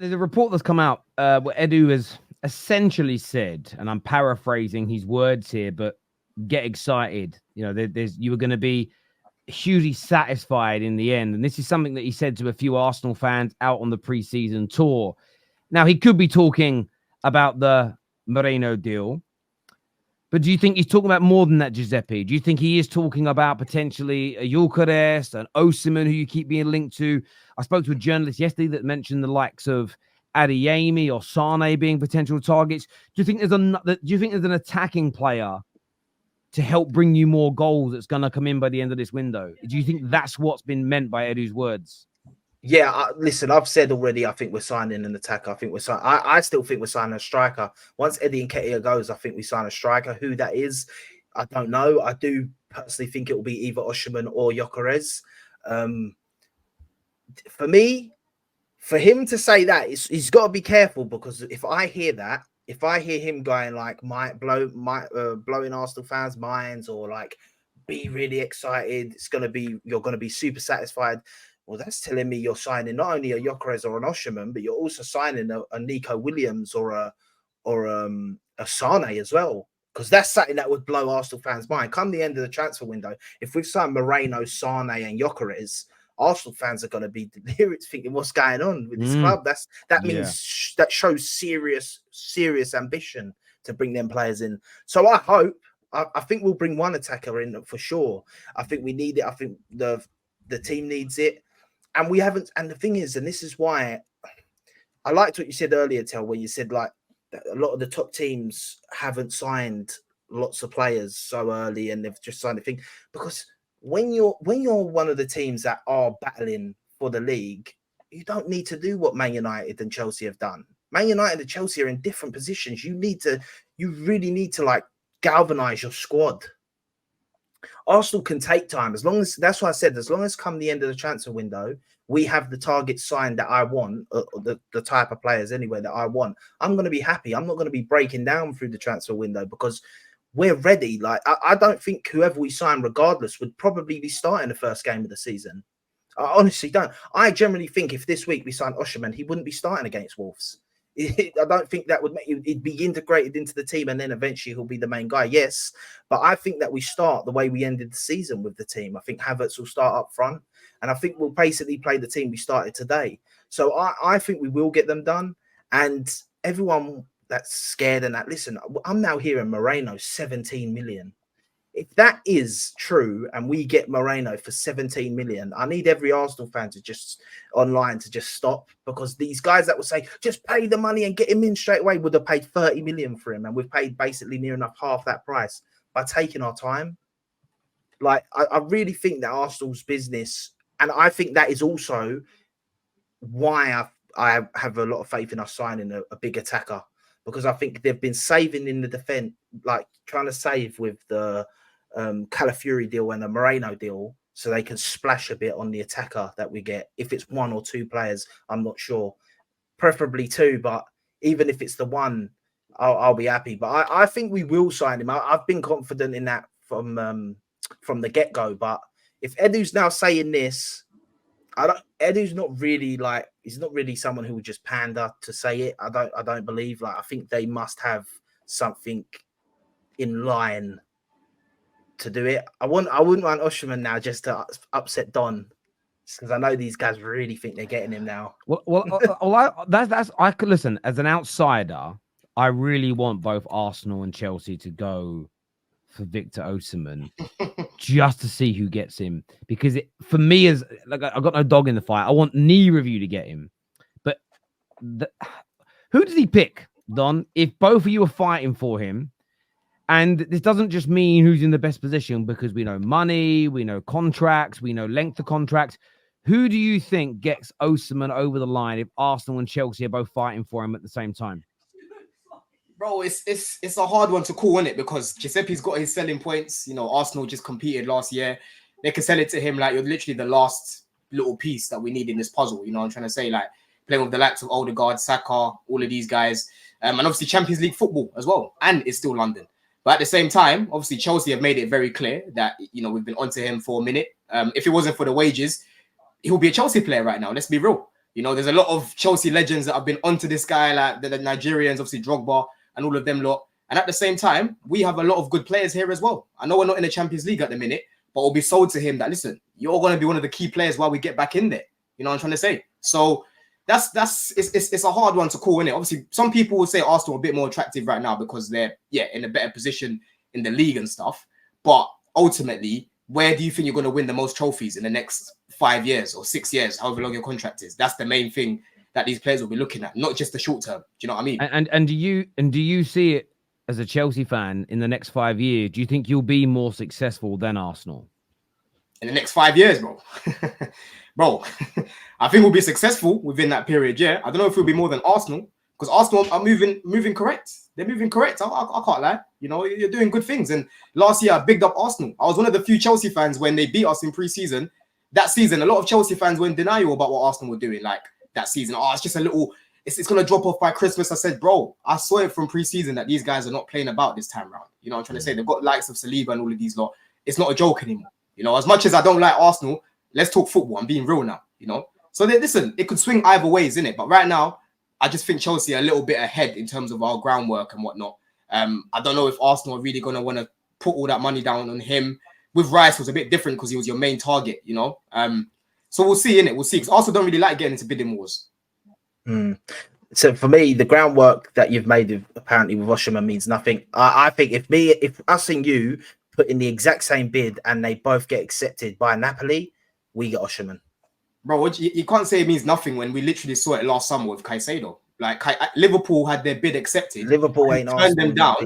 there's a report that's come out where Edu has essentially said, and I'm paraphrasing his words here, but get excited. You know, you were going to be hugely satisfied in the end. And this is something that he said to a few Arsenal fans out on the preseason tour. Now, he could be talking about the Moreno deal, but do you think he's talking about more than that, Giuseppe? Do you think he is talking about potentially a Gyökeres, an Osimhen, who you keep being linked to? I spoke to a journalist yesterday that mentioned the likes of Adeyemi or Sane being potential targets. Do you think there's an attacking player to help bring you more goals that's going to come in by the end of this window? Do you think that's what's been meant by Edu's words? Yeah, listen, I've said already, I think we're signing an attacker. I think we're signing. I still think we're signing a striker. Once Eddie Nketiah goes, I think we sign a striker. Who that is, I don't know. I do personally think it will be either Osimhen or Gyökeres. For me, for him to say that, he's got to be careful, because if I hear him going like blowing Arsenal fans' minds, or like be really excited, you're gonna be super satisfied. Well, that's telling me you're signing not only a Gyökeres or an Osimhen, but you're also signing a Nico Williams or a Sane as well, because that's something that would blow Arsenal fans' mind. Come the end of the transfer window, if we've signed Moreno, Sane, and Gyökeres, Arsenal fans are going to be delirious, thinking what's going on with this club. That means that shows serious ambition to bring them players in. So I think we'll bring one attacker in for sure. I think we need it. I think the team needs it. And we haven't, and the thing is, and this is why I liked what you said earlier, Tel, where you said like a lot of the top teams haven't signed lots of players so early, and they've just signed a thing. Because when you're one of the teams that are battling for the league, you don't need to do what Man United and Chelsea have done. Man United and Chelsea are in different positions. You really need to like galvanize your squad. Arsenal can take time, as long as, that's why I said, as long as come the end of the transfer window, we have the targets signed that I want, the type of players anyway that I want, I'm going to be happy. I'm not going to be breaking down through the transfer window, because we're ready. Like, I don't think whoever we sign, regardless, would probably be starting the first game of the season. I honestly don't. I generally think if this week we sign Osimhen, he wouldn't be starting against Wolves. I don't think that would make he'd be integrated into the team, and then eventually he'll be the main guy. Yes, but I think that we start the way we ended the season with the team. I think Havertz will start up front, and I think we'll basically play the team we started today. So I think we will get them done. And everyone that's scared and that, listen, I'm now hearing Moreno 17 million. If that is true and we get Moreno for 17 million, I need every Arsenal fan to just online to just stop, because these guys that will say just pay the money and get him in straight away would have paid 30 million for him, and we've paid basically near enough half that price by taking our time. Like, I really think that Arsenal's business, and I think that is also why I have a lot of faith in us signing a big attacker, because I think they've been saving in the defense, like trying to save with the Calafiori deal and the Moreno deal, so they can splash a bit on the attacker that we get. If it's one or two players, I'm not sure, preferably two, but even if it's the one, I'll be happy. But I think we will sign him. I've been confident in that from the get-go. But if Edu's now saying this, Edu's not really like, he's not really someone who would just pander to say it. I don't believe. Like, I think they must have something in line to do it. I wouldn't want Osimhen now just to upset Don, because I know these guys really think they're getting him now. I could listen as an outsider. I really want both Arsenal and Chelsea to go for Victor Osimhen just to see who gets him, because for me, as like, I got no dog in the fight. I want neither of you to get him, but who does he pick, Don? If both of you are fighting for him. And this doesn't just mean who's in the best position, because we know money, we know contracts, we know length of contracts. Who do you think gets Osimhen over the line if Arsenal and Chelsea are both fighting for him at the same time? Bro, it's a hard one to call, isn't it? Because Giuseppe's got his selling points. You know, Arsenal just competed last year. They can sell it to him like you're literally the last little piece that we need in this puzzle. You know what I'm trying to say? Like, playing with the likes of Odegaard, Saka, all of these guys. And obviously Champions League football as well. And it's still London. But at the same time, obviously, Chelsea have made it very clear that, you know, we've been onto him for a minute. If it wasn't for the wages, he'll be a Chelsea player right now. Let's be real. You know, there's a lot of Chelsea legends that have been onto this guy, like the Nigerians, obviously Drogba and all of them lot. And at the same time, we have a lot of good players here as well. I know we're not in the Champions League at the minute, but it'll be sold to him that, listen, you're going to be one of the key players while we get back in there. You know what I'm trying to say? So it's a hard one to call, innit? Obviously, some people will say Arsenal are a bit more attractive right now because they're, in a better position in the league and stuff. But ultimately, where do you think you're going to win the most trophies in the next 5 years or 6 years, however long your contract is? That's the main thing that these players will be looking at, not just the short term. Do you know what I mean? And do you see it as a Chelsea fan in the next 5 years? Do you think you'll be more successful than Arsenal in the next 5 years, bro? Bro, I think we'll be successful within that period. Yeah, I don't know if we'll be more than Arsenal because Arsenal are moving correct. They're moving correct. I can't lie. You know, you're doing good things. And last year, I bigged up Arsenal. I was one of the few Chelsea fans when they beat us in pre-season. That season, a lot of Chelsea fans were in denial about what Arsenal were doing. Like that season, it's just a little. It's going to drop off by Christmas. I said, bro, I saw it from pre-season that these guys are not playing about this time round. You know what I'm trying to say? They've got likes of Saliba and all of these lot. It's not a joke anymore. You know, as much as I don't like Arsenal, let's talk football. I'm being real now, you know? So listen, it could swing either ways, innit? But right now, I just think Chelsea are a little bit ahead in terms of our groundwork and whatnot. I don't know if Arsenal are really going to want to put all that money down on him. With Rice, it was a bit different because he was your main target, you know? So we'll see, innit? We'll see. Because Arsenal don't really like getting into bidding wars. So for me, the groundwork that you've made apparently with Osimhen means nothing. I think if us and you put in the exact same bid and they both get accepted by Napoli, we get Osimhen. Bro, you can't say it means nothing when we literally saw it last summer with Caicedo. Like Liverpool had their bid accepted. Liverpool ain't turned them down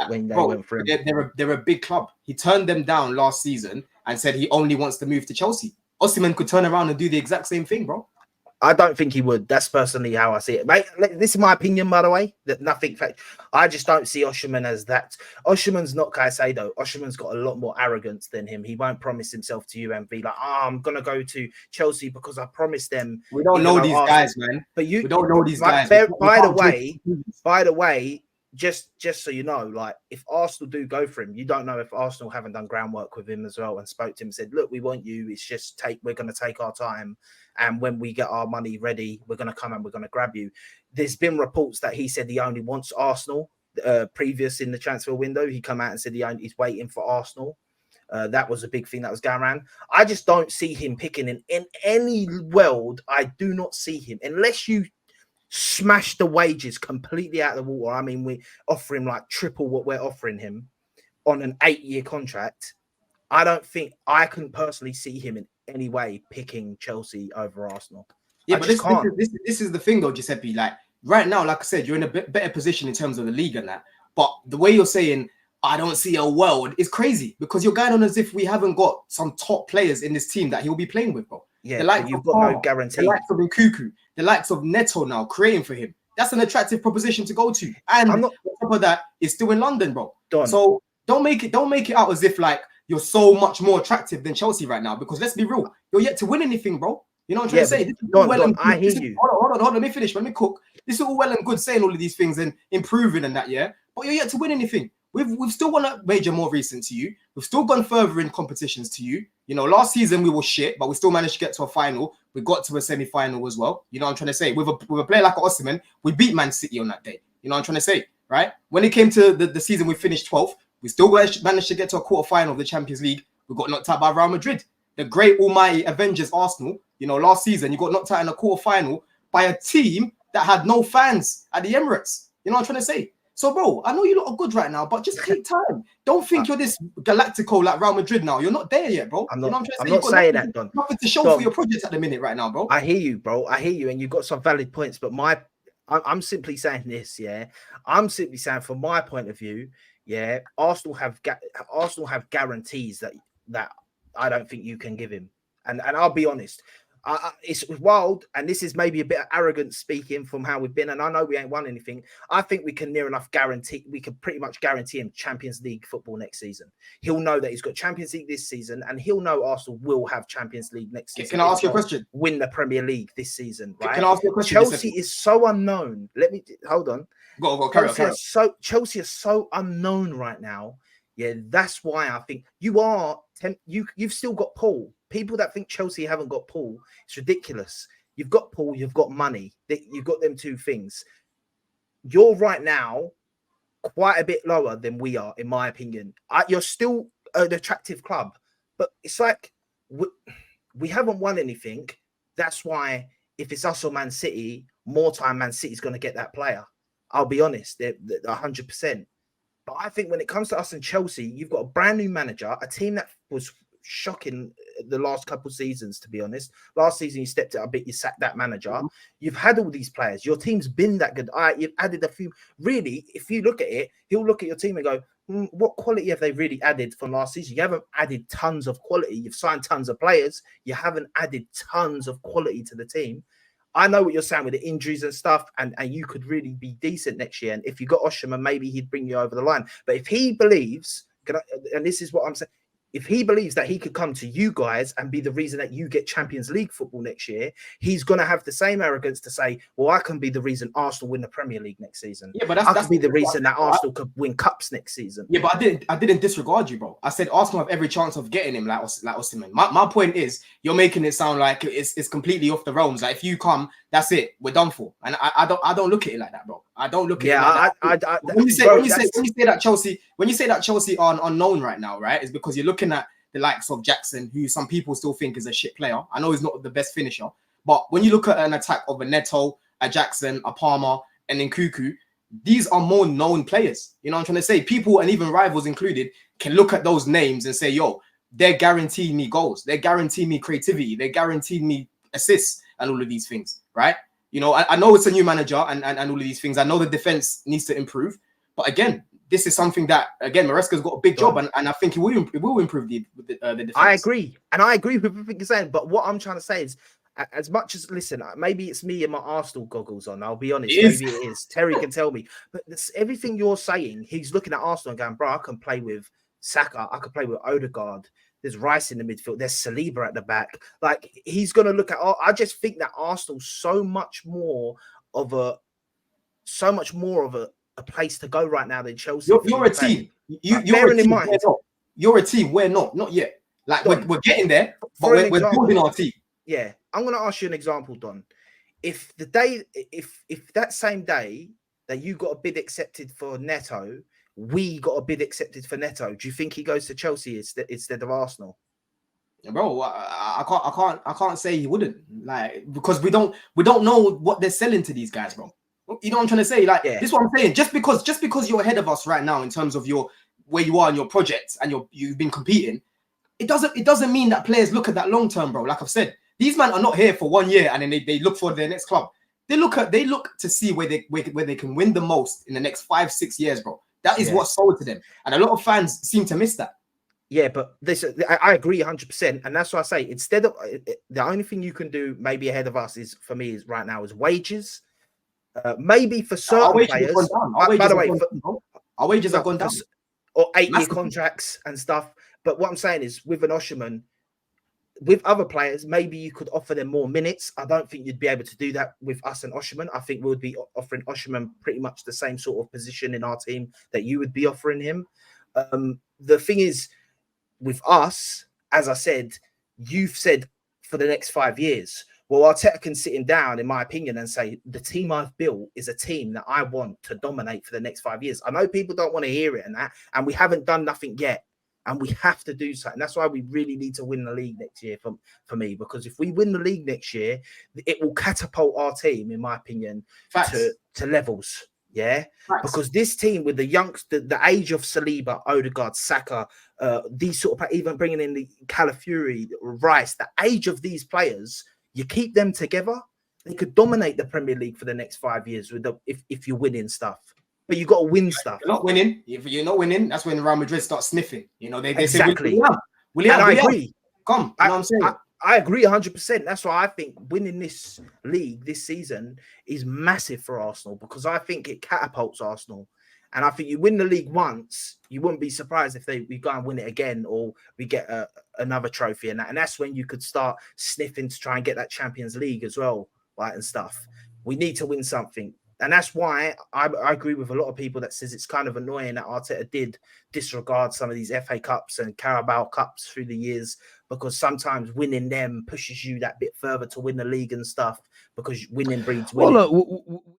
when they went for him. They're a big club. He turned them down last season and said he only wants to move to Chelsea. Osimhen could turn around and do the exact same thing, bro. I don't think he would. That's personally how I see it. Mate, this is my opinion, by the way. That nothing. I just don't see Osimhen as that. Osimhen's not Caicedo. Osimhen's got a lot more arrogance than him. He won't promise himself to you and be like, I'm going to go to Chelsea because I promised them. We don't know these guys, man. But we don't know these guys. By the way, just so you know, like if Arsenal do go for him, you don't know if Arsenal haven't done groundwork with him as well and spoke to him and said, look, we want you. It's just we're going to take our time. And when we get our money ready, we're going to come and we're going to grab you. There's been reports that he said he only wants Arsenal. Previous in the transfer window, he come out and said he's waiting for Arsenal. That was a big thing that was going around. I just don't see him picking in any world. I do not see him unless you smash the wages completely out of the water. I mean, we offer him like triple what we're offering him on an 8-year contract. I don't think I can personally see him in any way picking Chelsea over Arsenal. Yeah, but this is the thing though, Giuseppe. Like right now, like I said, you're in a bit better position in terms of the league and that. But the way you're saying, I don't see a world is crazy because you're going on as if we haven't got some top players in this team that he'll be playing with, bro. Yeah, you've got no guarantee. The likes of Nkuku, the likes of Neto now creating for him. That's an attractive proposition to go to. And on top of that, it's still in London, bro. So don't make it out as if like you're so much more attractive than Chelsea right now. Because let's be real, you're yet to win anything, bro. You know what I'm trying to say? I hear you. Hold on, let me finish. Let me cook. This is all well and good saying all of these things and improving and that, yeah. But you're yet to win anything. We've still won a major more recent to you. We've still gone further in competitions to you. You know, last season we were shit, but we still managed to get to a final. We got to a semi-final as well. You know what I'm trying to say? With a player like Osimhen, we beat Man City on that day. You know what I'm trying to say, right? When it came to the season we finished 12th, we still managed to get to a quarter-final of the Champions League. We got knocked out by Real Madrid. The great almighty Avengers Arsenal, you know, last season, you got knocked out in a quarter-final by a team that had no fans at the Emirates. You know what I'm trying to say? So, bro, I know you lot are good right now, but just take time. Don't think you're this Galactico like Real Madrid now. You're not there yet, bro. I'm not, you know what I'm not saying that, Don. Nothing to show for your project at the minute right now, bro. I hear you, bro. I hear you, and you've got some valid points. But I'm simply saying this, yeah. I'm simply saying, from my point of view, yeah, Arsenal have guarantees that I don't think you can give him. And I'll be honest. It's wild, and this is maybe a bit of arrogance speaking from how we've been, and I know we ain't won anything. I think we can near enough guarantee, we can pretty much guarantee him Champions League football next season. He'll know that he's got Champions League this season, and he'll know Arsenal will have Champions League next season. Can I ask you a question? Win the Premier League this season, right? Can I ask you a question? Chelsea is so unknown. Hold on. Go. Chelsea is so unknown right now. Yeah, that's why I think you've still got Paul. People that think Chelsea haven't got Paul, it's ridiculous. You've got Paul, you've got money. You've got them two things. You're right now quite a bit lower than we are, in my opinion. You're still an attractive club, but it's like we haven't won anything. That's why if it's us or Man City, more time Man City's going to get that player. I'll be honest, they're 100%. But I think when it comes to us and Chelsea, you've got a brand new manager, a team that was shocking the last couple of seasons, to be honest. Last season, you stepped it a bit, you sacked that manager. Mm-hmm. You've had all these players. Your team's been that good. You've added a few. Really, if you look at it, he'll look at your team and go, what quality have they really added from last season? You haven't added tons of quality. You've signed tons of players. You haven't added tons of quality to the team. I know what you're saying with the injuries and stuff, and you could really be decent next year. And if you got Osimhen, maybe he'd bring you over the line. But if he believes, and this is what I'm saying, if he believes that he could come to you guys and be the reason that you get Champions League football next year, he's going to have the same arrogance to say, well, I can be the reason Arsenal win the Premier League next season. Yeah, but I could be the reason that Arsenal could win cups next season. Yeah, but I didn't disregard you, bro. I said Arsenal have every chance of getting him like Osimhen. My point is, you're making it sound like it's completely off the realms. Like if you come, that's it, we're done for. And I don't look at it like that, bro. I don't look at it like that. When you say that Chelsea are unknown right now, right? It's because you're looking at the likes of Jackson, who some people still think is a shit player. I know he's not the best finisher, but when you look at an attack of a Neto, a Jackson, a Palmer, and then Nkunku, these are more known players. You know what I'm trying to say? People, and even rivals included, can look at those names and say, yo, they're guaranteeing me goals. They're guaranteeing me creativity. They're guaranteeing me assists and all of these things, right? You know, I know it's a new manager and all of these things. I know the defense needs to improve. But again, this is something that, again, Maresca's got a big job, and I think it will improve the defense. I agree. And I agree with everything you're saying. But what I'm trying to say is, as much as, listen, maybe it's me and my Arsenal goggles on. I'll be honest. Maybe it is. Terry can tell me. But everything you're saying, he's looking at Arsenal and going, bro, I can play with Saka. I can play with Odegaard. There's Rice in the midfield. There's Saliba at the back. Like, he's going to look at, I just think that Arsenal's so much more of a place to go right now than Chelsea. You're a team. Bearing in mind, you're a team. We're not yet. Like, Don, we're getting there, but we're building our team. Yeah, I'm going to ask you an example, Don. If that same day that you got a bid accepted for Neto, we got a bid accepted for Neto, do you think he goes to Chelsea instead of Arsenal? Bro, I can't say he wouldn't, like, because we don't know what they're selling to these guys, bro. You know what I'm trying to say? Like, This is what I'm saying. Just because you're ahead of us right now in terms of where you are in your project and you've been competing, it doesn't mean that players look at that long term, bro. Like I've said, these men are not here for 1 year and then they look for their next club. They look to see where they can win the most in the next 5-6 years, bro. That is what's sold to them, and a lot of fans seem to miss that. Yeah, but I agree 100%, and that's why I say, instead of the only thing you can do maybe ahead of us is right now is wages. Maybe for certain players. By the way, our wages have gone down, or 8-year contracts and stuff. But what I'm saying is, with an Osimhen, with other players, maybe you could offer them more minutes. I don't think you'd be able to do that with us and Osimhen. I think we would be offering Osimhen pretty much the same sort of position in our team that you would be offering him. The thing is, with us, as I said, you've said for the next 5 years. Well, Arteta can sit him down, in my opinion, and say, the team I've built is a team that I want to dominate for the next 5 years. I know people don't want to hear it and we haven't done nothing yet. And we have to do something. That's why we really need to win the league next year for me. Because if we win the league next year, it will catapult our team, in my opinion, to levels. Yeah. Facts. Because this team with the age of Saliba, Odegaard, Saka, these sort of, even bringing in the Calafiori, Rice, the age of these players, you keep them together, they could dominate the Premier League for the next 5 years if you're winning stuff. But you got to win stuff. You're not winning. If you're not winning, that's when Real Madrid start sniffing. You know, they exactly. say, William, I agree. Come, you know what I'm saying? I agree 100%. That's why I think winning this league this season is massive for Arsenal, because I think it catapults Arsenal. And I think you win the league once, you wouldn't be surprised if we go and win it again, or we get another trophy and that. And that's when you could start sniffing to try and get that Champions League as well, right, and stuff. We need to win something. And that's why I agree with a lot of people that says it's kind of annoying that Arteta did disregard some of these FA Cups and Carabao Cups through the years, because sometimes winning them pushes you that bit further to win the league and stuff, because winning breeds winning. Well, look,